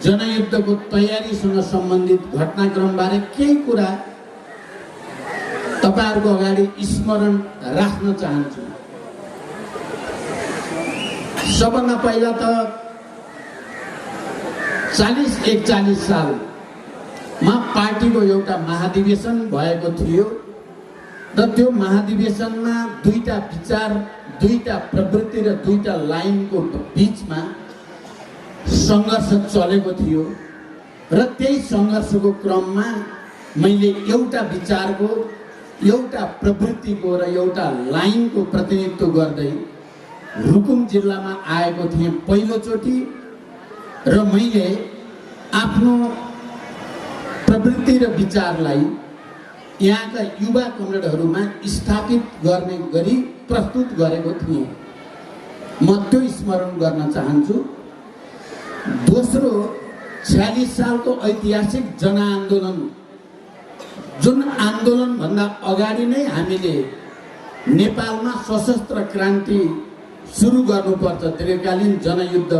जनयुद्धको तयारीसँग सम्बन्धित घटनाक्रमबारे केही कुरा तपाईहरुको अगाडि स्मरण राख्न चाहन्छु। सबभन्दा पहिला त 40-41 सालमा पार्टीको एउटा महाधिवेशन भएको थियो र त्यो महाधिवेशनमा दुईटा विचार, दुईटा प्रवृत्ति र दुईटा लाइनको बीचमा संघर्ष चलेको थियो र त्यही संघर्षको क्रममा मैले एउटा विचारको, एउटा प्रवृत्तिको र एउटा लाइनको प्रतिनिधित्व गर्दै रुकुम जिल्लामा आएको थिएँ पहिलोचोटि र मैले आफ्नो प्रवृत्ति र विचारलाई यहाँका युवा कमरेडहरूमा स्थापित गर्ने गरी प्रस्तुत गरेको थिएँ। म त्यो स्मरण गर्न चाहन्छु। दोस्रो, 46 सालको ऐतिहासिक जनआन्दोलन, जुन आन्दोलन भन्दा अगाडि नै हामीले नेपालमा सशस्त्र क्रान्ति सुरु गर्नुपर्छ, दीर्घकालीन जनयुद्ध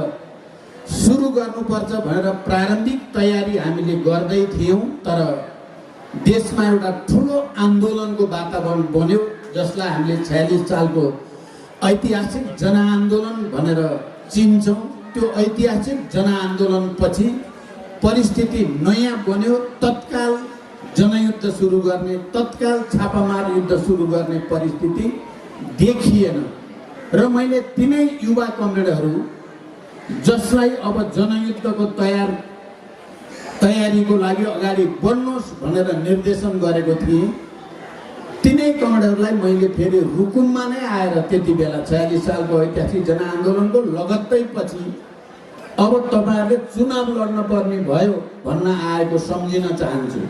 सुरु गर्नुपर्छ भनेर प्रारम्भिक तयारी हामीले गर्दै थियौं। तर देशमा एउटा ठुलो आन्दोलनको वातावरण बन्यो, जसलाई हामीले 46 सालको ऐतिहासिक जनआन्दोलन भनेर चिन्छौं। त्यो ऐतिहासिक जनआन्दोलनपछि परिस्थिति नयाँ बन्यो। तत्काल जनयुद्ध सुरु गर्ने, तत्काल छापामार युद्ध सुरु गर्ने परिस्थिति देखिएन र मैले तिनै युवा कमरेडहरू जसलाई अब जनयुद्धको तयारीको लागि अगाडि बढ्नुहोस् भनेर निर्देशन गरेको थिएँ, तिनै कमरेडहरूलाई मैले फेरि रुकुममा नै आएर त्यति बेला 46 सालको ऐतिहासिक जनआन्दोलनको लगत्तै पछि अब तपाईहरुले चुनाव लड्न पर्ने भयो भन्न आएको सम्झिन चाहन्छु।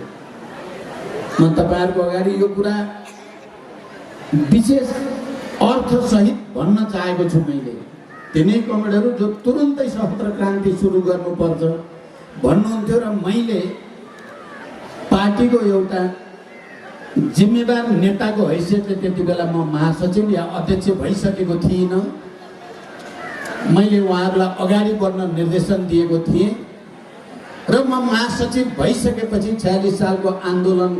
म तपाईहरुको अगाडि यो कुरा विशेष अर्थसहित भन्न चाहेको छु। मैले तिनै कमरेडहरू जो तुरुन्तै सशस्त्र क्रान्ति सुरु गर्नुपर्छ भन्नुहुन्थ्यो र मैले पार्टीको एउटा जिम्मेवार नेताको हैसियतले त्यति बेला म महासचिव या अध्यक्ष भइसकेको थिइनँ। मैले उहाँहरूलाई अगाडि बढ्न निर्देशन दिएको थिएँ र म महासचिव भइसकेपछि 46 सालको आन्दोलन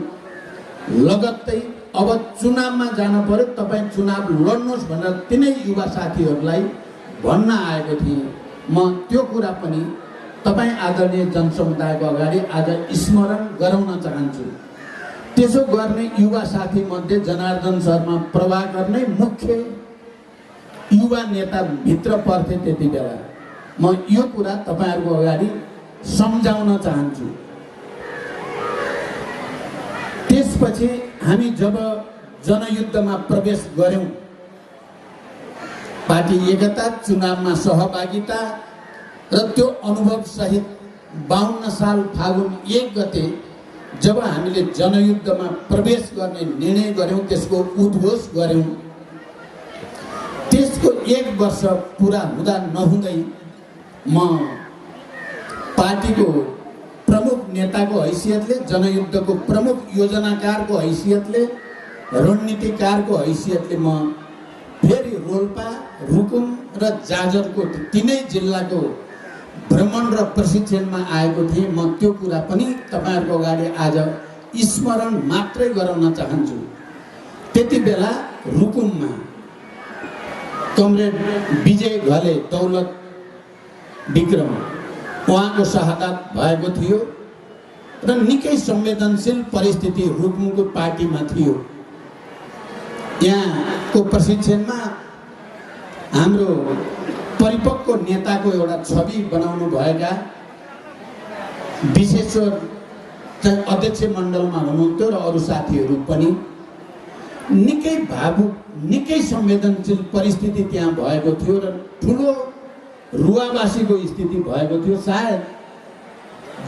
लगत्तै अब चुनावमा जान पर्यो, तपाई चुनाव लड्नुहोस् भनेर तिनै युवा साथीहरूलाई भन्न आएको थिएँ। म त्यो कुरा पनि तपाई आदरणीय जनसमुदायको अगाडि आज स्मरण गराउन चाहन्छु। त्यसो गर्ने युवा साथी मध्ये जनार्दन शर्मा प्रभाकर नै मुख्य युवा नेता भित्र पर्थे त्यति बेला। म यो कुरा तपाईहरुको अगाडि सम्झाउन चाहन्छु। त्यसपछि हामी जब जनयुद्धमा प्रवेश गर्यौं, पार्टी एकता, चुनावमा सहभागिता र त्यो अनुभव सहित 52 साल फागुन 1 गते जब हामीले जनयुद्धमा प्रवेश गर्ने निर्णय गर्यौं, त्यसको उद्घोष गर्यौं, त्यसको 1 वर्ष पूरा हुँदा नहुँदै म पार्टीको प्रमुख नेताको हैसियतले, जनयुद्धको प्रमुख योजनाकारको हैसियतले, रणनीतिकारको हैसियतले म फेरि रोल्पा, रुकुम र जाजरकोट तीनै जिल्लाको भ्रमण र प्रशिक्षणमा आएको थिएँ। म त्यो कुरा पनि तपाईहरुको अगाडि आज स्मरण मात्रै गराउन चाहन्छु। त्यति बेला रुकुममा कमरेड विजय घले, दौलत विक्रम, उहाँको शहादत भएको थियो र निकै संवेदनशील परिस्थिति रुकुमको पार्टीमा थियो। यहाँको प्रशिक्षणमा हाम्रो परिपक्व नेताको एउटा छवि बनाउनु भएका विशेश्वर चाहिँ अध्यक्ष मण्डलमा हुनुहुन्थ्यो र अरू साथीहरू पनि। निकै भावुक, निकै संवेदनशील परिस्थिति त्यहाँ भएको थियो र ठुलो रुवावासीको स्थिति भएको थियो। सायद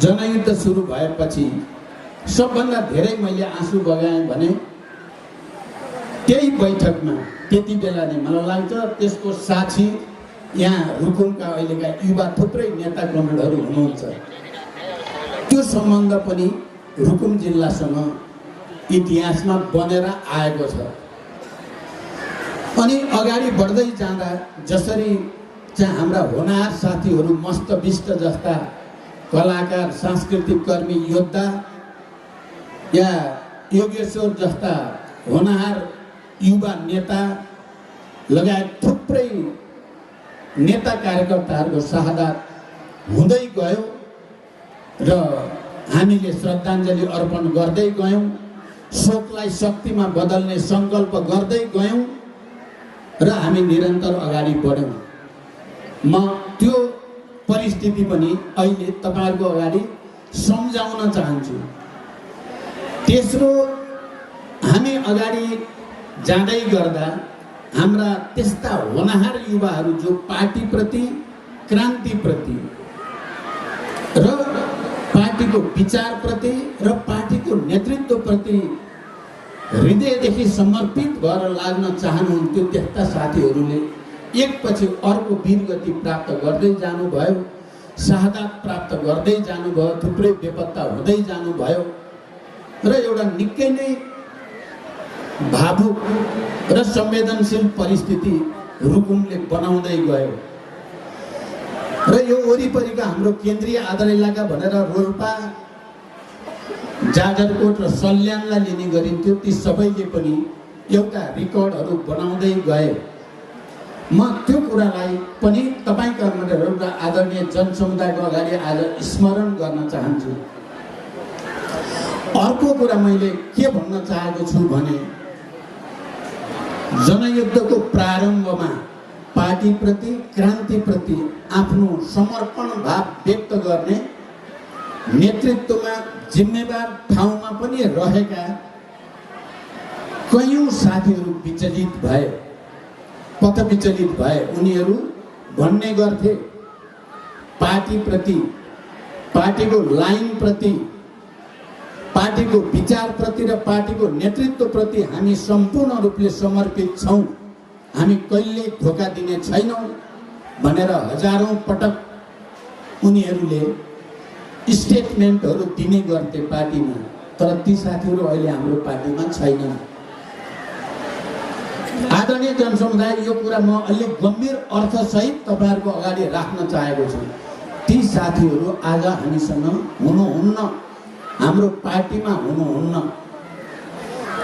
जनयुद्ध सुरु भएपछि सबभन्दा धेरै मैले आँसु बगाएँ भने त्यही बैठकमा त्यति बेला नै मलाई लाग्छ। त्यसको साक्षी यहाँ रुकुमका अहिलेका युवा थुप्रै नेता कमरेडहरू हुनुहुन्छ। त्यो सम्बन्ध पनि रुकुम जिल्लासँग इतिहासमा बनेर आएको छ। अनि अगाडि बढ्दै जाँदा जसरी चाहिँ हाम्रा होनाहार साथीहरू मस्तबिष्ट जस्ता कलाकार, सांस्कृतिक कर्मी, योद्धा या योगेश्वर जस्ता होनहार युवा नेता लगायत थुप्रै नेता कार्यकर्ताहरूको शहादत हुँदै गयो र हामीले श्रद्धाञ्जली अर्पण गर्दै गयौँ, शोकलाई शक्तिमा बदल्ने सङ्कल्प गर्दै गयौँ र हामी निरन्तर अगाडि बढ्यौँ। म त्यो परिस्थिति पनि अहिले तपाईँहरूको अगाडि सम्झाउन चाहन्छु। तेस्रो, हामी अगाडि जाँदै गर्दा हाम्रा त्यस्ता होनहार युवाहरू जो पार्टीप्रति, क्रान्तिप्रति र पार्टीको विचारप्रति र पार्टीको नेतृत्वप्रति हृदयदेखि समर्पित भएर लाग्न चाहनुहुन्थ्यो, त्यस्ता साथीहरूले एकपछि अर्को वीरगति प्राप्त गर्दै जानुभयो, शहादत प्राप्त गर्दै जानुभयो, थुप्रै बेपत्ता हुँदै जानुभयो र एउटा निकै नै भावुक र संवेदनशील परिस्थिति रुकुमले बनाउँदै गयो र यो वरिपरिका हाम्रो केन्द्रीय आधार इलाका भनेर रोल्पा, जाजरकोट र सल्यानलाई लिने गरिन्थ्यो। ती सबैले पनि एउटा रेकर्डहरू बनाउँदै गए। म त्यो कुरालाई पनि तपाईँका एउटा आदरणीय जनसमुदायको अगाडि आज स्मरण गर्न चाहन्छु। अर्को कुरा मैले के भन्न चाहेको छु भने जनयुद्धको प्रारम्भमा पार्टीप्रति, क्रान्तिप्रति आफ्नो समर्पण भाव व्यक्त गर्ने, नेतृत्वमा जिम्मेवार ठाउँमा पनि रहेका कयौं साथीहरू विचलित भए, पथ विचलित भए। उनीहरू भन्ने गर्थे पार्टीप्रति, पार्टीको लाइनप्रति, पार्टीको विचारप्रति र पार्टीको नेतृत्वप्रति हामी सम्पूर्ण रूपले समर्पित छौँ, हामी कहिल्यै धोका दिने छैनौँ भनेर हजारौं पटक उनीहरूले स्टेटमेन्टहरू दिने गर्थे पार्टीमा। तर ती साथीहरू अहिले हाम्रो पार्टीमा छैनन्। आदरणीय जनसमुदाय, यो कुरा म अलि गम्भीर अर्थसहित तपाईँहरूको अगाडि राख्न चाहेको छु। ती साथीहरू आज हामीसँग हुनुहुन्न, हाम्रो पार्टीमा हुनुहुन्न।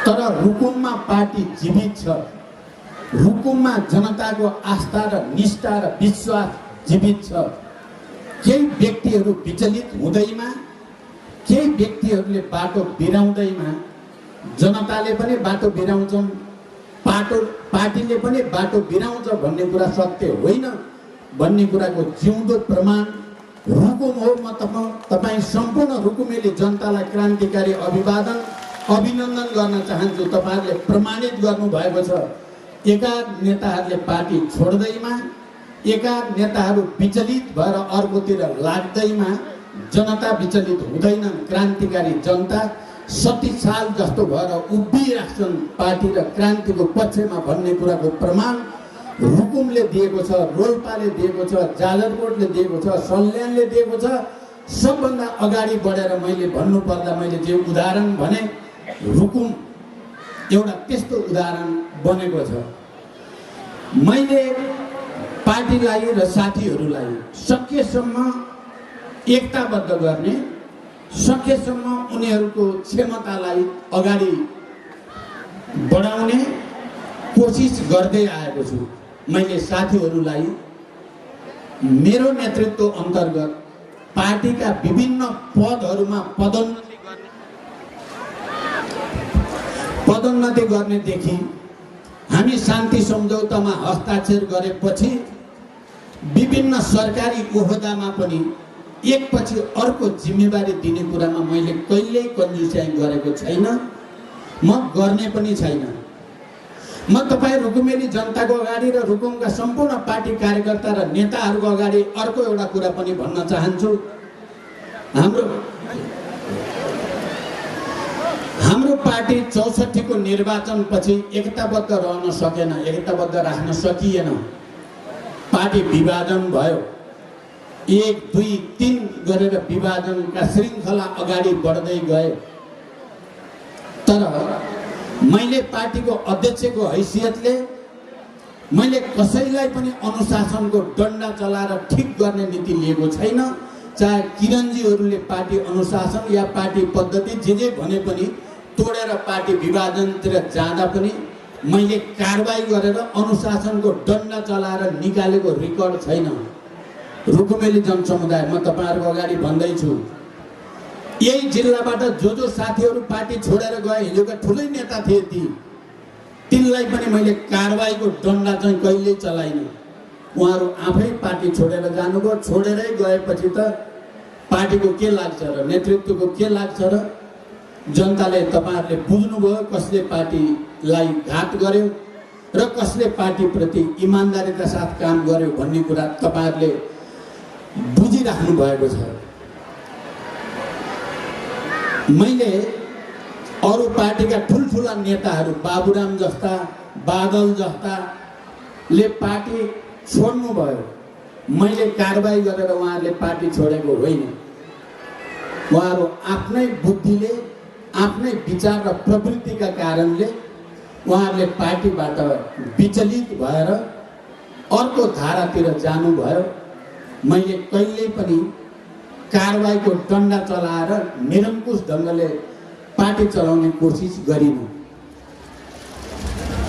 तर रुकुममा पार्टी जीवित छ, रुकुममा जनताको आस्था र निष्ठा र विश्वास जीवित छ। केही व्यक्तिहरू विचलित हुँदैमा, केही व्यक्तिहरूले बाटो बिराउँदैमा, जनताले पनि बाटो बिराउँछन्, पार्टीले पनि बाटो बिराउँछ भन्ने कुरा सत्य होइन भन्ने कुराको जिउँदो प्रमाण रुकुम हो। म तपाईँ सम्पूर्ण रुकुमेली जनतालाई क्रान्तिकारी अभिनन्दन गर्न चाहन्छु। तपाईँहरूले प्रमाणित गर्नुभएको छ। एकाध नेताहरूले पार्टी छोड्दैमा, एकाध नेताहरू विचलित भएर अर्कोतिर लाग्दैमा जनता विचलित हुँदैन। क्रान्तिकारी जनता 70 साल जस्तो भएर उभिराख्छन् पार्टी र क्रान्तिको पक्षमा भन्ने कुराको प्रमाण रुकुमले दिएको छ, रोल्पाले दिएको छ, जाजरकोटले दिएको छ, सल्यानले दिएको छ। सबभन्दा अगाडि बढेर मैले भन्नुपर्दा मैले जे उदाहरण भने रुकुम एउटा त्यस्तो उदाहरण बनेको छ। मैले पार्टीलाई र साथीहरूलाई सकेसम्म एकताबद्ध गर्ने, सकेसम्म उनीहरूको क्षमतालाई अगाडि बढाउने कोसिस गर्दै आएको छु। मैले साथीहरूलाई मेरो नेतृत्व अन्तर्गत पार्टीका विभिन्न पदहरूमा पदोन्नति गर्नेदेखि हामी शान्ति सम्झौतामा हस्ताक्षर गरेपछि विभिन्न सरकारी ओहदामा पनि एकपछि अर्को जिम्मेवारी दिने कुरामा मैले कहिल्यै कन्जुस्याइ गरेको छैन, म गर्ने पनि छैन। म तपाईँ रुकुमेली जनताको अगाडि र रुकुमका सम्पूर्ण पार्टी कार्यकर्ता र नेताहरूको अगाडि अर्को एउटा कुरा पनि भन्न चाहन्छु। हाम्रो पार्टी 64 को निर्वाचनपछि एकताबद्ध रहन सकेन, एकताबद्ध राख्न सकिएन। पार्टी विभाजन भयो, 1, 2, 3 गरेर विभाजनका श्रृङ्खला अगाडि बढ्दै गए। तर मैले पार्टीको अध्यक्षको हैसियतले मैले कसैलाई पनि अनुशासनको डन्डा चलाएर ठिक गर्ने नीति लिएको छैन। चाहे किरणजीहरूले पार्टी अनुशासन या पार्टी पद्धति जे भने पनि तोडेर पार्टी विभाजनतिर जाँदा पनि मैले कारबाही गरेर अनुशासनको डन्डा चलाएर निकालेको रेकर्ड छैन। रुकुमेली जनसमुदाय म तपाईहरुको अगाडि भन्दैछु, यही जिल्लाबाट जो साथीहरू पार्टी छोडेर गए, हिजोका ठुलै नेता थिए तिनलाई पनि मैले कारबाहीको डन्डा चाहिँ कहिल्यै चलाइनँ। उहाँहरू आफै पार्टी छोडेर जानुभयो। छोडेरै गएपछि त पार्टीको के लाग्छ र नेतृत्वको के लाग्छ र जनताले तपाईहरुले बुझ्नुभयो कसले पार्टीलाई घात गर्यो र कसले पार्टीप्रति इमानदारीका साथ काम गर्यो भन्ने कुरा तपाईहरुले बुझिराख्नु भएको छ। मैले अरू पार्टीका ठुलठुला नेताहरू बाबुराम जस्ता, बादल जस्ताले पार्टी छोड्नु भयो। मैले कारबाही गरेर उहाँहरूले पार्टी छोडेको होइन। उहाँहरू आफ्नै बुद्धिले, आफ्नै विचार र प्रवृत्तिका कारणले उहाँहरूले पार्टीबाट विचलित भएर अर्को धारातिर जानुभयो। मैले कहिल्यै पनि कारबाहीको डन्डा चलाएर निरङ्कुश ढङ्गले पार्टी चलाउने कोसिस गरिनँ।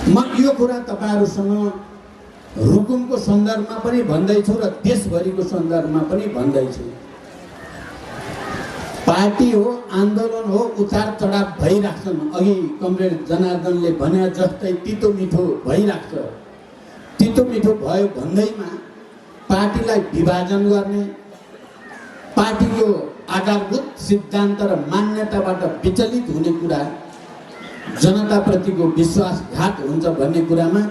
म यो कुरा तपाईहरुसँग रुकुमको सन्दर्भमा पनि भन्दैछु र देशभरिको सन्दर्भमा पनि भन्दैछु। पार्टी हो, आन्दोलन हो, उतार चढाव भइराख्छन्। अघि कमरेड जनार्दनले भने जस्तै तितो मिठो भइराख्छ। तितो मिठो भयो भन्दैमा पार्टीलाई विभाजन गर्ने, पार्टीको आधारभूत सिद्धान्त र मान्यताबाट विचलित हुने कुरा जनताप्रतिको विश्वासघात हुन्छ भन्ने कुरामा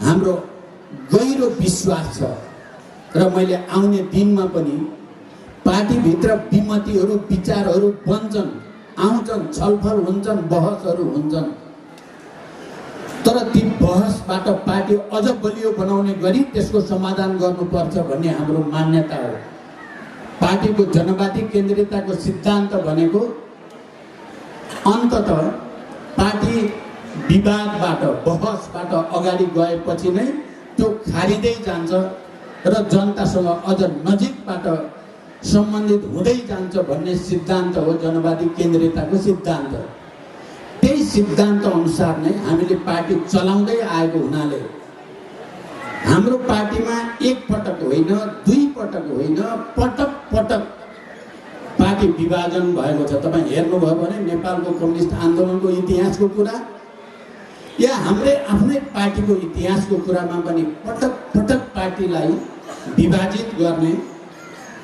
हाम्रो गहिरो विश्वास छ। र मैले आउने दिनमा पनि पार्टीभित्र विमतिहरू, विचारहरू बन्छन्, आउँछन्, छलफल हुन्छन्, बहसहरू हुन्छन्। तर ती बहसबाट पार्टी अझ बलियो बनाउने गरी त्यसको समाधान गर्नुपर्छ भन्ने हाम्रो मान्यता हो। पार्टीको जनवादी केन्द्रितताको सिद्धान्त भनेको अन्ततः पार्टी विवादबाट, बहसबाट अगाडि गएपछि नै त्यो खारिँदै जान्छ र जनतासँग अझ नजिकबाट सम्बन्धित हुँदै जान्छ भन्ने सिद्धान्त हो जनवादी केन्द्रितताको सिद्धान्त। त्यही सिद्धान्त अनुसार नै हामीले पार्टी चलाउँदै आएको हुनाले हाम्रो पार्टीमा एक पटक होइन, दुई पटक होइन, पटक पटक पार्टी विभाजन भएको छ। तपाईँ हेर्नुभयो भने नेपालको कम्युनिस्ट आन्दोलनको इतिहासको कुरा या हाम्रै आफ्नै पार्टीको इतिहासको कुरामा पनि पटक पटक पार्टीलाई विभाजित गर्ने,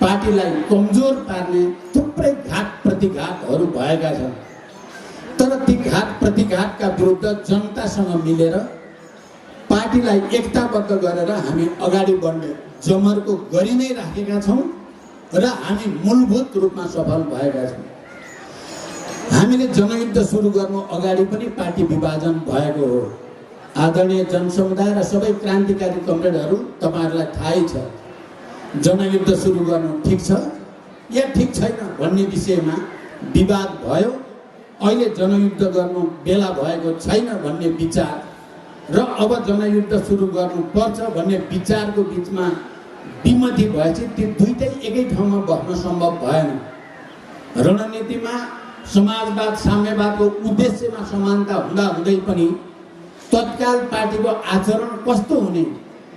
पार्टीलाई कमजोर पार्ने थुप्रै घात प्रतिघातहरू भएका छन्। तर ती घात प्रतिघातका विरुद्ध जनतासँग मिलेर पार्टीलाई एकताबद्ध गरेर हामी अगाडि बढ्ने जमर्को गरि नै राखेका छौँ र हामी मूलभूत रूपमा सफल भएका छौँ। हामीले जनयुद्ध सुरु गर्नु अगाडि पनि पार्टी विभाजन भएको हो। आदरणीय जनसमुदाय र सबै क्रान्तिकारी कमरेडहरू, तपाईहरुलाई थाहै छ जनयुद्ध सुरु गर्नु ठिक छ या ठिक छैन भन्ने विषयमा विवाद भयो। अहिले जनयुद्ध गर्नु बेला भएको छैन भन्ने विचार र अब जनयुद्ध सुरु गर्नुपर्छ भन्ने विचारको बिचमा विमति भएपछि ती दुईटै एकै ठाउँमा बस्न सम्भव भएन। रणनीतिमा समाजवाद, साम्यवादको उद्देश्यमा समानता हुँदाहुँदै पनि तत्काल पार्टीको आचरण कस्तो हुने,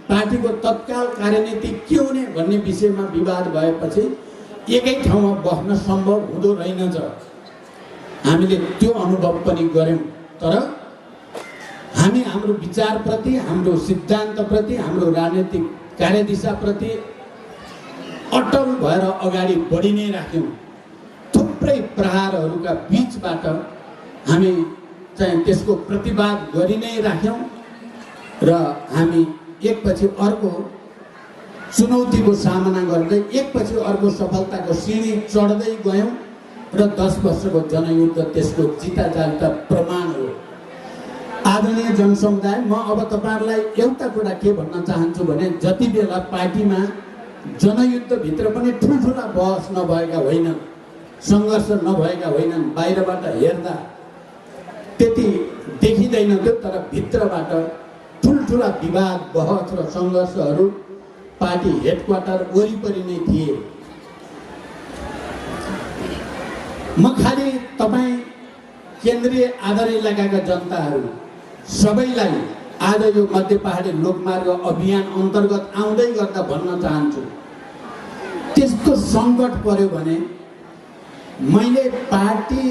पार्टीको तत्काल कार्यनीति के हुने भन्ने विषयमा विवाद भएपछि एकै ठाउँमा बस्न सम्भव हुँदो रहेनछ। हामीले त्यो अनुभव पनि गर्यौं। तर हामी हाम्रो विचारप्रति, हाम्रो सिद्धान्तप्रति, हाम्रो राजनीतिक कार्यदिशाप्रति अटल भएर अगाडि बढी नै राख्यौं। थुप्रै प्रहारहरूका बीचबाट हामी चाहिँ त्यसको प्रतिवाद गरि नै राख्यौं र हामी एकपछि अर्को चुनौतीको सामना गर्दै एकपछि अर्को सफलताको सिँढी चढ्दै गयौं र 10 वर्षको जनयुद्ध त्यसको जिताजागता प्रमाण हो। आदरणीय जनसमुदाय, म अब तपाईहरुलाई एउटा कुरा के भन्न चाहन्छु भने जति बेला पार्टीमा जनयुद्धभित्र पनि ठुलठुला बहस नभएका होइनन्, सङ्घर्ष नभएका होइनन्, बाहिरबाट हेर्दा त्यति देखिँदैन थियो, तर भित्रबाट ठुलठुला विवाद, बहस र सङ्घर्षहरू पार्टी हेडक्वार्टर वरिपरि नै थिए। म खालि तपाईँ केन्द्रीय आधार इलाकाका जनताहरू सबैलाई आज यो मध्य पहाडी लोकमार्ग अभियान अन्तर्गत आउँदै गर्दा भन्न चाहन्छु, त्यस्तो सङ्कट पर्यो भने मैले पार्टी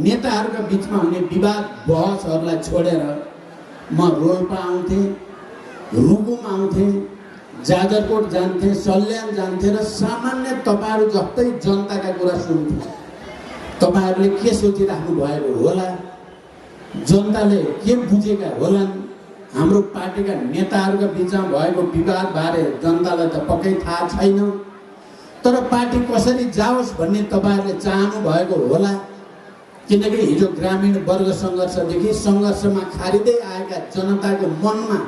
नेताहरूका बिचमा हुने विवाद बहसहरूलाई छोडेर म रोल्पा आउँथेँ, रुकुम आउँथेँ, जाजरकोट जान्थेँ, सल्यान जान्थेँ र सामान्य तपाईँहरू जस्तै जनताका कुरा सुन्थेँ। तपाईँहरूले के सोचिराख्नु भएको होला, जनताले के बुझेका होलान्, हाम्रो पार्टीका नेताहरूका बिचमा भएको विवादबारे जनतालाई त पक्कै थाहा छैन। तर पार्टी कसरी जाओस् भन्ने तपाईँहरूले चाहनु भएको होला, किनकि हिजो ग्रामीण वर्ग सङ्घर्षदेखि सङ्घर्षमा खारिँदै आएका जनताको मनमा,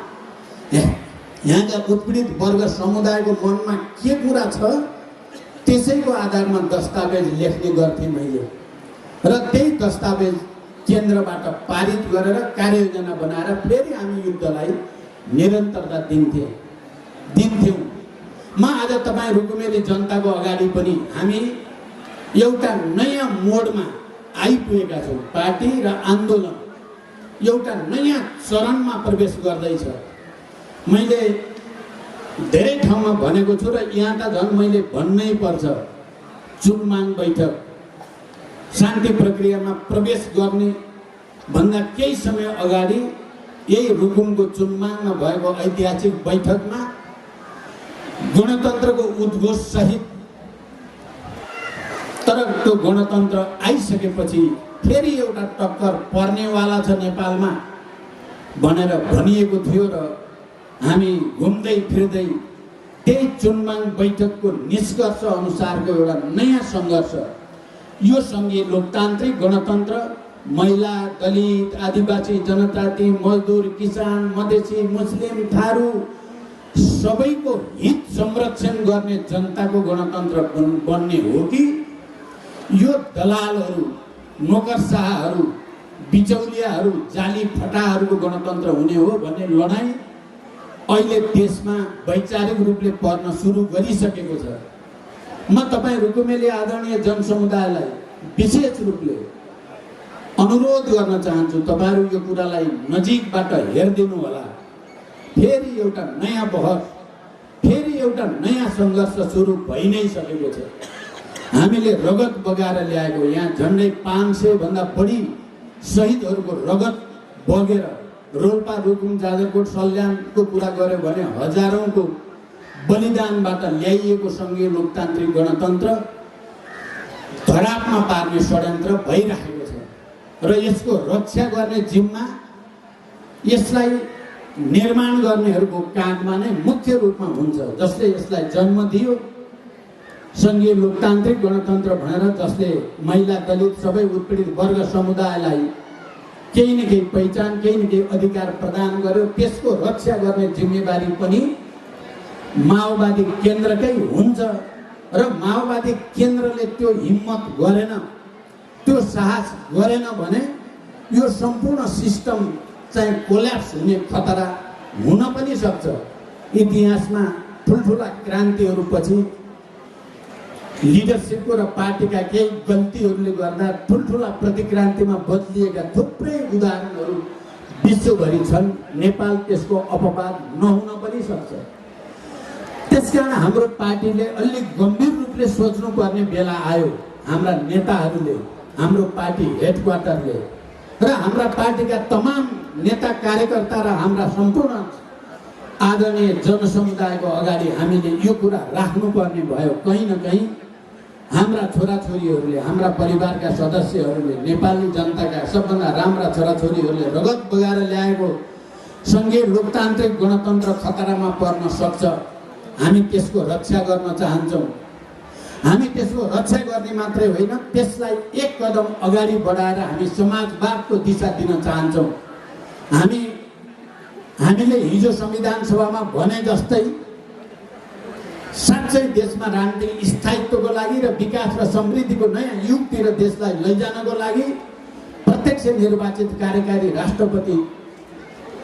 यहाँका उत्पीडित वर्ग समुदायको मनमा के कुरा छ त्यसैको आधारमा दस्तावेज लेख्ने गर्थेँ मैले, र त्यही दस्तावेज केन्द्रबाट पारित गरेर कार्ययोजना बनाएर फेरि हामी युद्धलाई निरन्तरता दिन्थ्यौँ। म आज तपाईँ रुकुमेली जनताको अगाडि पनि हामी एउटा नयाँ मोडमा आइपुगेका छौँ। पार्टी र आन्दोलन एउटा नयाँ चरणमा प्रवेश गर्दैछ। मैले धेरै ठाउँमा भनेको छु र यहाँ त झन् मैले भन्नै पर्छ, चुनमाङ बैठक शान्ति प्रक्रियामा प्रवेश गर्ने भन्दा केही समय अगाडि यही रुकुमको चुनमाङमा भएको ऐतिहासिक बैठकमा गणतन्त्रको उद्घोष सहित, तर त्यो गणतन्त्र आइसकेपछि फेरि एउटा टक्कर पर्नेवाला छ नेपालमा भनेर भनिएको थियो र हामी घुम्दै फिर्दै त्यही चुनमाङ बैठकको निष्कर्ष अनुसारको एउटा नयाँ सङ्घर्ष, यो सङ्घीय लोकतान्त्रिक गणतन्त्र महिला, दलित, आदिवासी जनजाति, मजदुर, किसान, मधेसी, मुस्लिम, थारू सबैको हित संरक्षण गर्ने जनताको गणतन्त्र बन्ने हो कि यो दलालहरू, नोकरशाहहरू, बिचौलियाहरू, जाली फटाहरूको गणतन्त्र हुने हो भन्ने लडाईँ अहिले देशमा वैचारिक रूपले पर्न सुरु गरिसकेको छ। म तपाईँ रुकुमेली आदरणीय जनसमुदायलाई विशेष रूपले अनुरोध गर्न चाहन्छु, तपाईँहरू यो कुरालाई नजिकबाट हेरिदिनु होला। फेरि एउटा नयाँ बहस, फेरि एउटा नयाँ सङ्घर्ष सुरु भइ नै सकेको छ। हामीले रगत बगाएर ल्याएको, यहाँ झन्डै 500 भन्दा बढी शहीदहरूको रगत बगेर रोल्पा, रुकुम, जाजरकोट, सल्यानको कुरा गऱ्यो भने हजारौँको बलिदानबाट ल्याइएको सङ्घीय लोकतान्त्रिक गणतन्त्र धरापमा पार्ने षड्यन्त्र भइरहेको छ र यसको रक्षा गर्ने जिम्मा यसलाई निर्माण गर्नेहरूको काँधमा नै मुख्य रूपमा हुन्छ। जसले यसलाई जन्म दियो सङ्घीय लोकतान्त्रिक गणतन्त्र भनेर, जसले महिला, दलित सबै उत्पीडित वर्ग समुदायलाई केही न केही पहिचान, केही न केही अधिकार प्रदान गर्यो, त्यसको रक्षा गर्ने जिम्मेवारी पनि माओवादी केन्द्रकै हुन्छ। र माओवादी केन्द्रले त्यो हिम्मत गरेन, त्यो साहस गरेन भने यो सम्पूर्ण सिस्टम चाहिँ कोल्याप्स हुने खतरा हुन पनि सक्छ। इतिहासमा ठुल्ठुला क्रान्तिहरू पछि लिडरसिपको र पार्टीका केही गल्तीहरूले गर्दा ठुल्ठुला प्रतिक्रान्तिमा बदलिएका थुप्रै उदाहरणहरू विश्वभरि छन्। नेपाल त्यसको अपवाद नहुन पनि सक्छ। त्यसकारण हाम्रो पार्टीले अलिक गम्भीर रूपले सोच्नुपर्ने बेला आयो। हाम्रा नेताहरूले, हाम्रो पार्टी हेडक्वार्टरले र हाम्रा पार्टीका तमाम नेता कार्यकर्ता र हाम्रा सम्पूर्ण आदरणीय जनसमुदायको अगाडि हामीले यो कुरा राख्नुपर्ने भयो। कहीँ न कहीँ हाम्रा छोराछोरीहरूले, हाम्रा परिवारका सदस्यहरूले, नेपाली जनताका सबभन्दा राम्रा छोराछोरीहरूले रगत बगाएर ल्याएको सङ्घीय लोकतान्त्रिक गणतन्त्र खतरामा पर्न सक्छ। हामी त्यसको रक्षा गर्न चाहन्छौँ। हामी त्यसको रक्षा गर्ने मात्रै होइन, त्यसलाई एक कदम अगाडि बढाएर हामी समाजवादको दिशा दिन चाहन्छौँ। हामीले हिजो संविधान सभामा भने जस्तै साँच्चै देशमा राजनीतिक स्थायित्वको लागि र विकास र समृद्धिको नयाँ युगतिर देशलाई लैजानको लागि प्रत्यक्ष निर्वाचित कार्यकारी राष्ट्रपति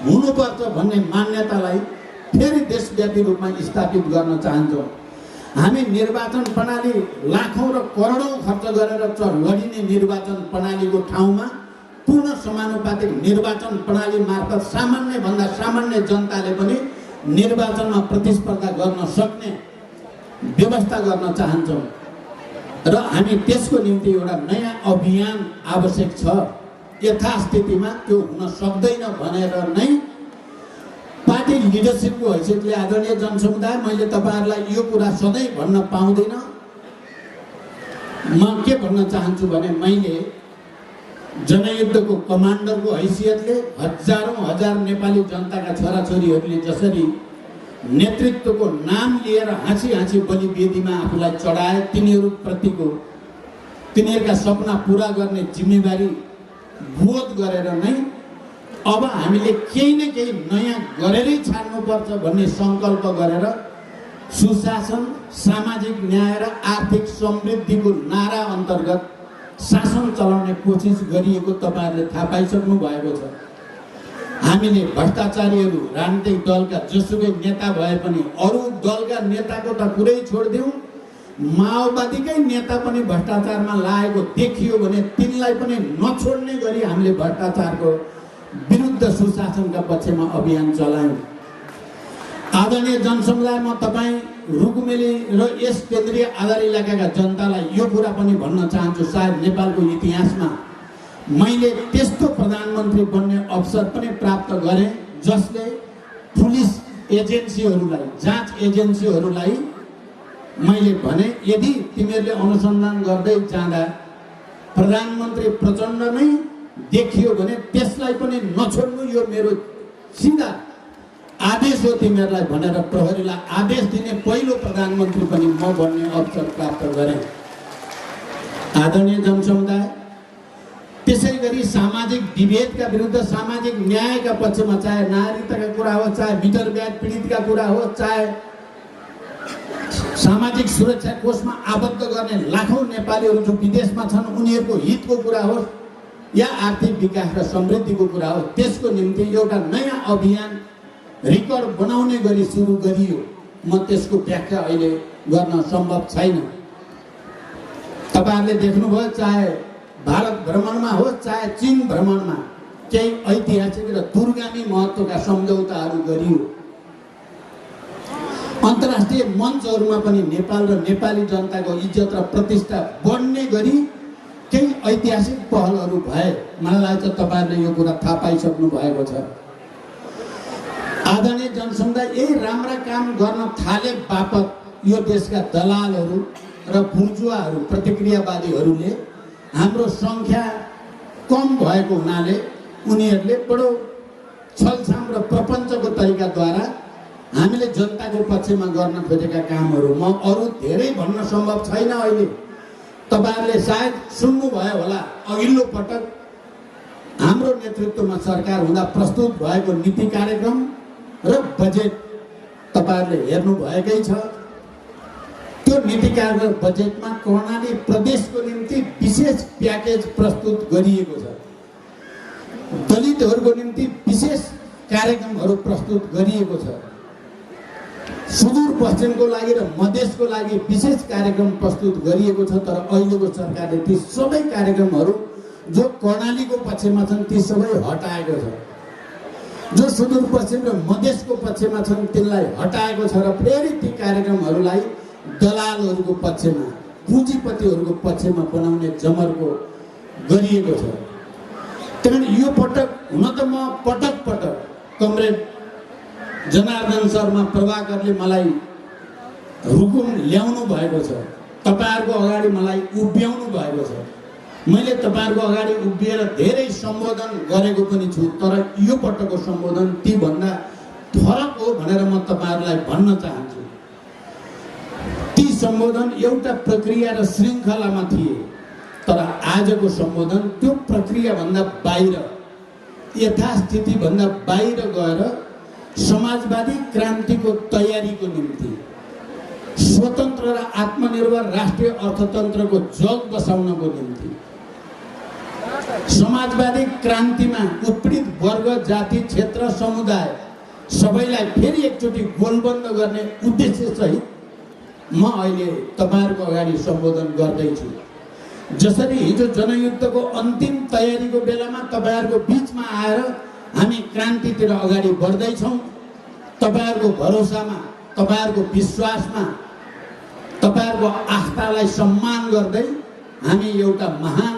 हुनुपर्छ भन्ने मान्यतालाई फेरि देशव्यापी रूपमा स्थापित गर्न चाहन्छौँ। हामी निर्वाचन प्रणाली लाखौं र करोडौं खर्च गरेर लडिने निर्वाचन प्रणालीको ठाउँमा पूर्ण समानुपातिक निर्वाचन प्रणाली मार्फत सामान्य भन्दा सामान्य जनताले पनि निर्वाचनमा प्रतिस्पर्धा गर्न सक्ने व्यवस्था गर्न चाहन्छौँ र हामी त्यसको निम्ति एउटा नयाँ अभियान आवश्यक छ। यथास्थितिमा त्यो हुन सक्दैन भनेर नै पार्टी लिडरसिपको हैसियतले आदरणीय जनसमुदाय मैले तपाईहरुलाई यो कुरा सधैँ भन्न पाउँदैन। म के भन्न चाहन्छु भने मैले जनयुद्धको कमान्डरको हैसियतले हजारौं हजार नेपाली जनताका छोराछोरीहरूले जसरी नेतृत्वको नाम लिएर हाँसी हाँसी बलिवेदीमा आफूलाई चढाए तिनीहरूका सपना पूरा गर्ने जिम्मेवारी बोध गरेर नै अब हामीले केही न केही नयाँ गरेरै छाड्नुपर्छ भन्ने संकल्प गरेर सुशासन, सामाजिक न्याय र आर्थिक समृद्धिको नारा अन्तर्गत शासन चलाउने कोसिस गरिएको तपाईहरुले थाहा पाइसक्नु भएको छ। हामीले भ्रष्टाचारीहरू राजनीतिक दलका जसुकै नेता भए पनि अरू दलका नेताको त कुरै छोड्दिउँ, माओवादीकै नेता पनि भ्रष्टाचारमा लागेको देखियो भने तिनलाई पनि नछोड्ने गरी हामीले भ्रष्टाचारको विरुद्ध सुशासनका पक्षमा अभियान चलायौं। आदरणीय जनसमुदाय, म तपाईँ रुकुमेली र यस केन्द्रीय आधार इलाकाका जनतालाई यो कुरा पनि भन्न चाहन्छु, सायद नेपालको इतिहासमा मैले त्यस्तो प्रधानमन्त्री बन्ने अवसर पनि प्राप्त गरेँ जसले पुलिस एजेन्सीहरूलाई, जाँच एजेन्सीहरूलाई मैले भने यदि तिमीहरूले अनुसन्धान गर्दै जाँदा प्रधानमन्त्री प्रचण्ड नै देखियो भने त्यसलाई पनि नछोड्नु, यो मेरो सिधा आदेश हो तिमीहरूलाई भनेर प्रहरीलाई आदेश दिने पहिलो प्रधानमन्त्री पनि म बन्ने अवसर प्राप्त गरेँ। आदरणीय जनसमुदाय, त्यसै गरी सामाजिक विभेदका विरुद्ध सामाजिक न्यायका पक्षमा चाहे नागरिकताका कुरा हो, चाहे मिटर ब्याज पीडितका कुरा हो, चाहे सामाजिक सुरक्षा कोषमा आबद्ध गर्ने लाखौं नेपालीहरू जो विदेशमा छन् उनीहरूको हितको कुरा हो या आर्थिक विकास र समृद्धिको कुरा हो, त्यसको निम्ति एउटा नयाँ अभियान रेकर्ड बनाउने गरी सुरु गरियो। म त्यसको व्याख्या अहिले गर्न सम्भव छैन। तपाईहरुले देख्नुभयो, चाहे भारत भ्रमणमा हो चाहे चीन भ्रमणमा केही ऐतिहासिक र दूरगामी महत्त्वका सम्झौताहरू गरियो। अन्तर्राष्ट्रिय मञ्चहरूमा पनि नेपाल र नेपाली जनताको इज्जत र प्रतिष्ठा बढ्ने गरी केही ऐतिहासिक पहलहरू भए। मलाई लाग्छ तपाईहरुले यो कुरा थाहा पाइसक्नु भएको छ। आदरणीय जनसमुदाय, यही राम्रा काम गर्न थाले बापत यो देशका दलालहरू र बुर्जुवाहरू, प्रतिक्रियावादीहरूले हाम्रो संख्या कम भएको हुनाले उनीहरूले बडो छलछाम र प्रपञ्चको तरिकाद्वारा हामीले जनताको पक्षमा गर्न खोजेका कामहरू म अरू धेरै भन्न सम्भव छैन। अहिले तपाईहरुले सायद सुन्नुभयो होला, अघिल्लो पटक हाम्रो नेतृत्वमा सरकार हुँदा प्रस्तुत भएको नीति कार्यक्रम र बजेट तपाईहरुले हेर्नु भएकै छ। त्यो नीति कार्यक्रम बजेटमा कर्णाली प्रदेशको निम्ति विशेष प्याकेज प्रस्तुत गरिएको छ। दलितहरूको निम्ति विशेष कार्यक्रमहरू प्रस्तुत गरिएको छ। सुदूरपश्चिमको लागि र मधेसको लागि विशेष कार्यक्रम प्रस्तुत गरिएको छ। तर अहिलेको सरकारले ती सबै कार्यक्रमहरू जो कर्णालीको पक्षमा छन् ती सबै हटाएको छ। जो सुदूरपश्चिम र मधेसको पक्षमा छन् तिनलाई हटाएको छ र फेरि ती कार्यक्रमहरूलाई दलालहरूको पक्षमा, पुँजीपतिहरूको पक्षमा बनाउने जमर्को गरिएको छ। त्यही यो पटक हुन त म पटक पटक कमरेड जनार्दन शर्मा प्रभाकरले मलाई हुकुम ल्याउनु भएको छ, तपाईहरुको अगाडि मलाई उभ्याउनु भएको छ। मैले तपाईहरुको अगाडि उभिएर धेरै सम्बोधन गरेको पनि छु, तर यो पटकको सम्बोधन ती भन्दा फरक हो भनेर म तपाईहरुलाई भन्न चाहन्छु। ती सम्बोधन एउटा प्रक्रिया र श्रृङ्खलामा थिए, तर आजको सम्बोधन त्यो प्रक्रिया भन्दा बाहिर, यथास्थिति भन्दा बाहिर गएर समाजवादी क्रान्तिको तयारीको निम्ति, स्वतन्त्र र आत्मनिर्भर राष्ट्रिय अर्थतन्त्रको जग बसाउनको निम्ति, समाजवादी क्रान्तिमा उत्पीडित वर्ग, जाति, क्षेत्र, समुदाय सबैलाई फेरि एकचोटि गोलबन्द गर्ने उद्देश्य सहित म अहिले तपाईहरुको अगाडि सम्बोधन गर्दैछु। जसरी हिजो जनयुद्धको अन्तिम तयारीको बेलामा तपाईहरुको बीचमा आएर हामी क्रान्तितिर अगाडि बढ्दै छौं, तपाईहरुको भरोसामा, तपाईहरुको विश्वासमा, तपाईहरुको आस्थालाई सम्मान गर्दै हामी एउटा महान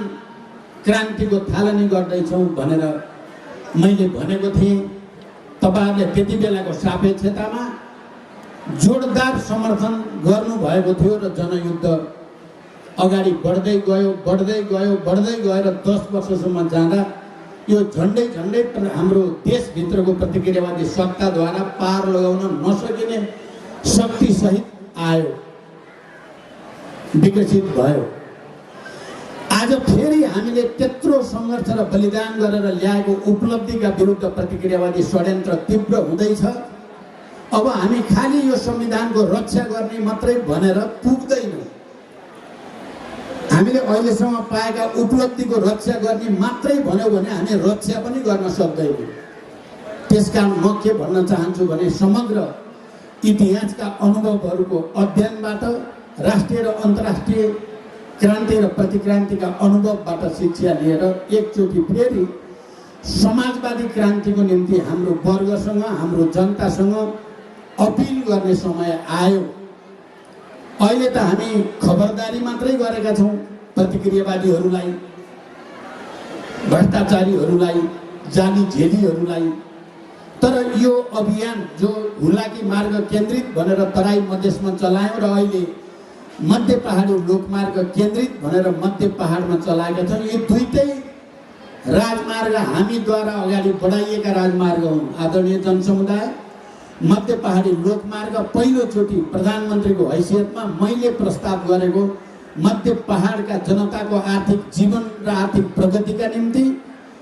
क्रान्तिको थालनी गर्दै छौं भनेर मैले भनेको थिएँ। तपाईहरुले त्यति बेलाको सापेक्षतामा जोरदार समर्थन गर्नुभएको थियो र जनयुद्ध अगाडि बढ्दै गयो र 10 वर्षसम्म जाँदा यो झन्डै हाम्रो देशभित्रको प्रतिक्रियावादी सत्ताद्वारा पार लगाउन नसकिने शक्ति सहित आयो, विकसित भयो। आज फेरि हामीले त्यत्रो सङ्घर्ष र बलिदान गरेर ल्याएको उपलब्धिका विरुद्ध प्रतिक्रियावादी षड्यन्त्र तीव्र हुँदैछ। अब हामी खाली यो संविधानको रक्षा गर्ने मात्रै भनेर पुग्दैन। हामीले अहिलेसम्म पाएका उपलब्धिको रक्षा गर्ने मात्रै भन्यो भने हामी रक्षा पनि गर्न सक्दैनौँ। त्यसकारण म के भन्न चाहन्छु भने समग्र इतिहासका अनुभवहरूको अध्ययनबाट, राष्ट्रिय र अन्तर्राष्ट्रिय क्रान्ति र प्रतिक्रान्तिका अनुभवबाट शिक्षा लिएर एकचोटि फेरि समाजवादी क्रान्तिको निम्ति हाम्रो वर्गसँग, हाम्रो जनतासँग अपिल गर्ने समय आयो। अहिले त हामी खबरदारी मात्रै गरेका छौं प्रतिक्रियावादीहरूलाई, भ्रष्टाचारीहरूलाई, जाली झेलीहरूलाई। तर यो अभियान जो हुलाकी मार्ग केन्द्रित भनेर तराई मधेसमा चलायौं र अहिले मध्य पहाडी लोकमार्ग केन्द्रित भनेर मध्य पहाडमा चलाएका छौं, यो दुईटै राजमार्ग हामीद्वारा अगाडि बढाइएका राजमार्ग हुन्। आदरणीय जनसमुदाय, मध्य पहाडी लोकमार्ग पहिलोचोटि प्रधानमन्त्रीको हैसियतमा मैले प्रस्ताव गरेको मध्य पहाडका जनताको आर्थिक जीवन र आर्थिक प्रगतिका निम्ति,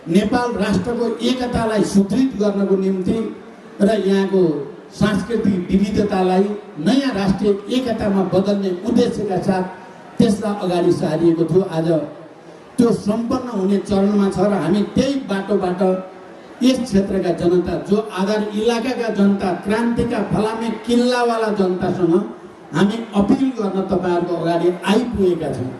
नेपाल राष्ट्रको एकतालाई सुदृढ गर्नको निम्ति र यहाँको सांस्कृतिक विविधतालाई नयाँ राष्ट्रिय एकतामा बदल्ने उद्देश्यका साथ त्यसलाई अगाडि सारिएको थियो। आज त्यो सम्पन्न हुने चरणमा छ र हामी त्यही बाटोबाट यस क्षेत्रका जनता, जो आधार इलाकाका जनता, क्रान्तिका फलामे किल्लावाला जनतासँग हामी अपिल गर्न तपाईहरुको अगाडि आइपुगेका छौं।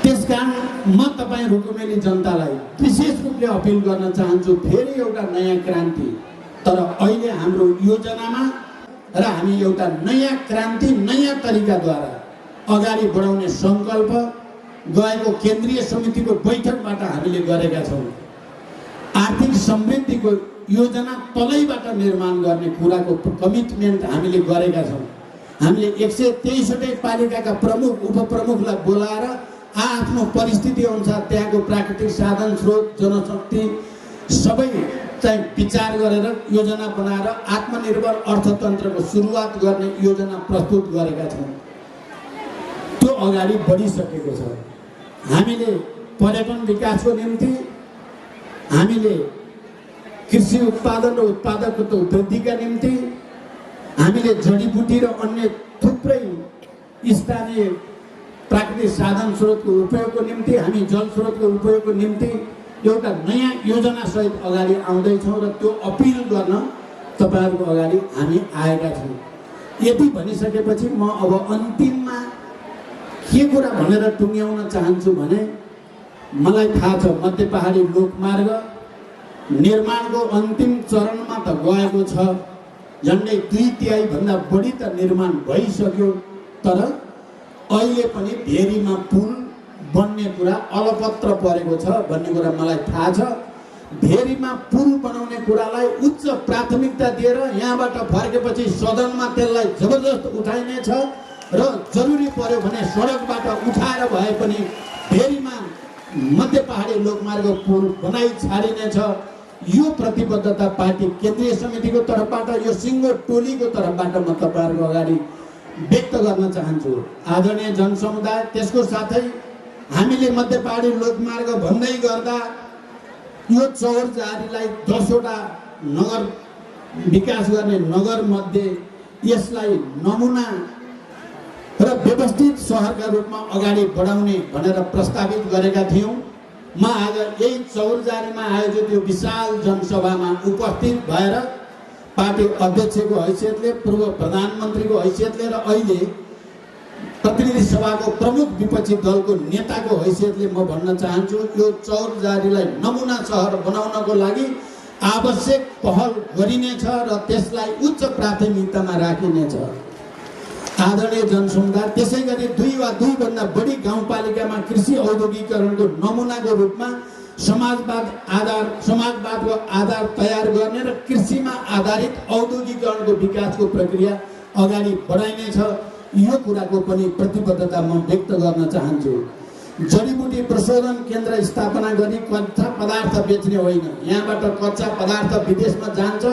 त्यसकारण म तपाई रुकुमेली जनतालाई विशेष रूपले अपिल गर्न चाहन्छु, फेरि एउटा नयाँ क्रान्ति, तर अहिले हाम्रो योजनामा र हामी एउटा नयाँ क्रान्ति, नयाँ तरिकाद्वारा अगाडि बढाउने संकल्प गएको केन्द्रीय समितिको बैठकबाट हामीले गरेका छौं। आर्थिक समृद्धिको योजना तलैबाट निर्माण गर्ने कुराको कमिटमेन्ट हामीले गरेका छौं। हामीले 163 पालिकाका प्रमुख, उपप्रमुखलाई बोलाएर आफ्नो परिस्थिति अनुसार त्यहाँको प्राकृतिक साधन स्रोत, जनशक्ति सबै चाहिँ विचार गरेर योजना बनाएर आत्मनिर्भर अर्थतन्त्रको सुरुवात गर्ने योजना प्रस्तुत गरेका छौं। त्यो अगाडि बढिसकेको छ। हामीले पर्यटन विकासको निम्ति, हामीले कृषि उत्पादन र उत्पादकता वृद्धिका निम्ति, हामीले जडीबुटी र अन्य थुप्रै स्थानीय प्राकृतिक साधन स्रोतको उपयोगको निम्ति, हामी जल स्रोतको उपयोगको निम्ति एउटा नयाँ योजना सहित अगाडि आउँदैछौँ र त्यो अपिल गर्न तपाईहरुको अगाडि हामी आएका छौँ। यति भनिसकेपछि म अब अन्तिममा के कुरा भनेर टुङ्ग्याउन चाहन्छु भने, मलाई थाहा छ मध्य पहाडी लोकमार्ग निर्माणको अन्तिम चरणमा त गएको छ, झन्डै 2/3 भन्दा बढी त निर्माण भइसक्यो। तर अहिले पनि भेरीमा पुल बन्ने कुरा अलपत्र परेको छ भन्ने कुरा मलाई थाहा छ। भेरीमा पुल बनाउने कुरालाई उच्च प्राथमिकता दिएर यहाँबाट फर्केपछि सदनमा त्यसलाई जबरजस्त उठाइनेछ र जरुरी पर्यो भने सडकबाट उठाएर भए पनि भेरीमा मध्य पहाडी लोकमार्ग पुल बनाइ छाडिनेछ। यो प्रतिबद्धता पार्टी केन्द्रीय समितिको तर्फबाट, यो सिङ्गो टोलीको तर्फबाट म तपाईहरुको अगाडि व्यक्त गर्न चाहन्छु। आदरणीय जनसमुदाय, त्यसको साथै हामीले मध्य पहाडी लोकमार्ग भन्दै गर्दा यो चौरजारीलाई 10 वटा नगर विकास गर्ने नगर मध्ये यसलाई नमुना र व्यवस्थित सहरका रूपमा अगाडि बढाउने भनेर प्रस्तावित गरेका थियौं। म आज यही चौरजारीमा आयोजित यो विशाल जनसभामा उपस्थित भएर पार्टी अध्यक्षको हैसियतले, पूर्व प्रधानमन्त्रीको हैसियतले र अहिले प्रतिनिधि सभाको प्रमुख विपक्षी दलको नेताको हैसियतले म भन्न चाहन्छु, यो चौरजारीलाई नमुना सहर बनाउनको लागि आवश्यक पहल गरिनेछ र त्यसलाई उच्च प्राथमिकतामा राखिनेछ। आदरणीय जनसमुदाय, त्यसै गरी 2 वा 2 भन्दा बढी गाउँपालिकामा कृषि औद्योगिकरणको नमुनाको रूपमा समाजवादको आधार तयार गर्ने र कृषिमा आधारित औद्योगिकरणको विकासको प्रक्रिया अगाडि बढाइनेछ। यो कुराको पनि प्रतिबद्धता म व्यक्त गर्न चाहन्छु। जडीबुटी प्रशोधन केन्द्र स्थापना गरी कच्चा पदार्थ बेच्ने होइन। यहाँबाट कच्चा पदार्थ विदेशमा जान्छ,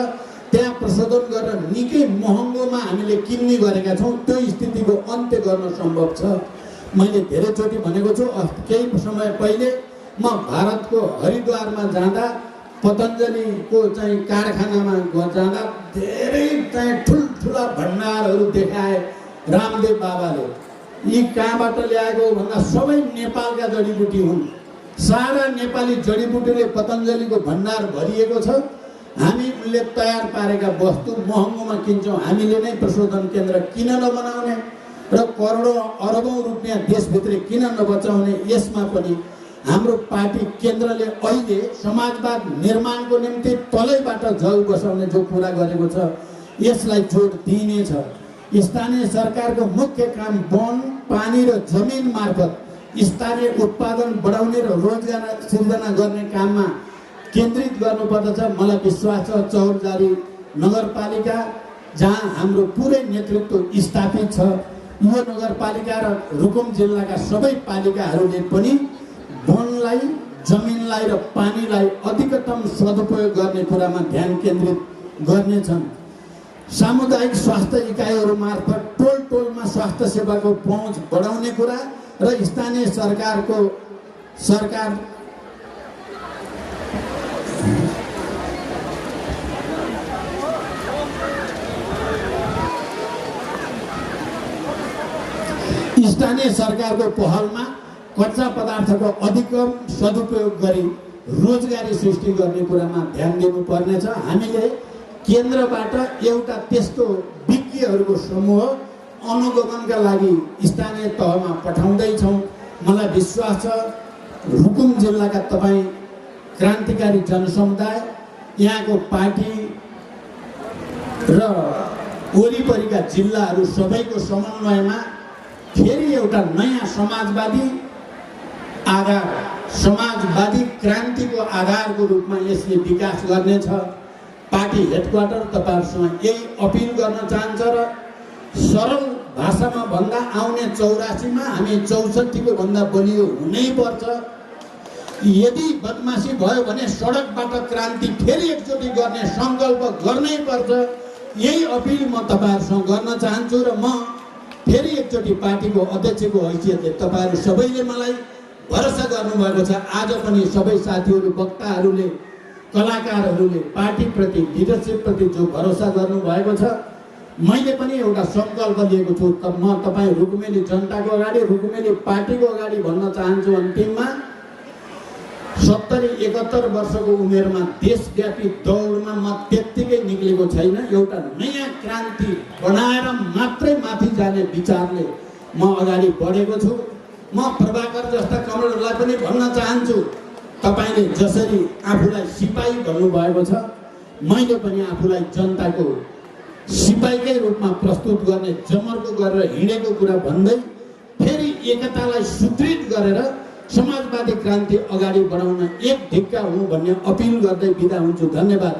त्यहाँ प्रशोधन गरेर निकै महँगोमा हामीले किन्ने गरेका छौँ। त्यो स्थितिको अन्त्य गर्न सम्भव छ। मैले धेरैचोटि भनेको छु, केही समय पहिले म भारतको हरिद्वारमा जाँदा पतञ्जलिको चाहिँ कारखानामा जाँदा धेरै चाहिँ ठुल्ठुला भण्डारहरू देखाए रामदेव बाबाले। यी कहाँबाट ल्याएको भन्दा सबै नेपालका जडीबुटी हुन्। सारा नेपाली जडीबुटीले पतञ्जलिको भण्डार भरिएको छ। हामी उनले तयार पारेका वस्तु महँगोमा किन्छौँ। हामीले नै प्रशोधन केन्द्र किन नबनाउने र करोडौँ अरबौँ रुपियाँ देशभित्र किन नबचाउने? यसमा पनि हाम्रो पार्टी केन्द्रले अहिले समाजवाद निर्माणको निम्ति तलैबाट जल बसाउने जो कुरा गरेको छ, यसलाई जोड दिइनेछ। स्थानीय सरकारको मुख्य काम वन, पानी र जमिन मार्फत स्थानीय उत्पादन बढाउने र रोजगार सिर्जना गर्ने काममा केन्द्रित गर्नुपर्दछ। मलाई विश्वास छ चौरजारी नगरपालिका जहाँ हाम्रो पुरै नेतृत्व स्थापित छ, यो नगरपालिका र रुकुम जिल्लाका सबै पालिकाहरूले पनि वनलाई, जमिनलाई र पानीलाई अधिकतम सदुपयोग गर्ने कुरामा ध्यान केन्द्रित गर्नेछन्। सामुदायिक स्वास्थ्य इकाइहरू मार्फत टोलमा स्वास्थ्य सेवाको पहुँच बढाउने कुरा र स्थानीय सरकार स्थानीय सरकारको पहलमा कच्चा पदार्थको अधिकतम सदुपयोग गरी रोजगारी सृष्टि गर्ने कुरामा ध्यान दिनुपर्नेछ। हामीले केन्द्रबाट एउटा त्यस्तो विज्ञहरूको समूह अनुगमनका लागि स्थानीय तहमा पठाउँदैछौँ। मलाई विश्वास छ रुकुम जिल्लाका तपाईँ क्रान्तिकारी जनसमुदाय, यहाँको पार्टी र वरिपरिका जिल्लाहरू सबैको समन्वयमा फेरि एउटा नयाँ समाजवादी क्रान्तिको आधारको रूपमा यसले विकास गर्नेछ। पार्टी हेडक्वार्टर तपाईहरुसँग यही अपिल गर्न चाहन्छ र सरल भाषामा भन्दा आउने 84 मा हामी 64 को भन्दा बलियो हुनै पर्छ। यदि बदमाशी भयो भने सडकबाट क्रान्ति फेरि एकचोटि गर्ने संकल्प गर्नै पर्छ। यही अपिल म तपाईहरुसँग गर्न चाहन्छु र म फेरि एकचोटि पार्टीको अध्यक्षको हैसियतले तपाईहरु सबैले मलाई भरोसा गर्नुभएको छ। आज पनि सबै साथीहरु, वक्ताहरुले, कलाकारहरुले पार्टी प्रति, लिडरशिप प्रति जो भरोसा गर्नुभएको छ, मैले पनि एउटा संकल्प लिएको छु। म तपाई रुकुमेली जनताको अगाडि, रुकुमेली पार्टीको अगाडि भन्न चाहन्छु, अन्तिममा 70-71 वर्षको उमेरमा देशव्यापी दौडमा म त्यत्तिकै निक्लेको छैन। एउटा नयाँ क्रान्ति बनाएर मात्रै माथि जाने विचारले म अगाडि बढेको छु। म प्रभाकर जस्ता कमरेडलाई पनि भन्न चाहन्छु, तपाईले जसरी आफूलाई सिपाही भन्नुभएको छ, मैले पनि आफूलाई जनताको सिपाहीकै रूपमा प्रस्तुत गर्ने जमर्को गरेर हिँडेको कुरा भन्दै फेरि एकतालाई सुदृढ गरेर समाजवादी क्रान्ति अगाडि बढाउन एक ढिक्का हुँ भन्ने अपिल गर्दै बिदा हुन्छु। धन्यवाद।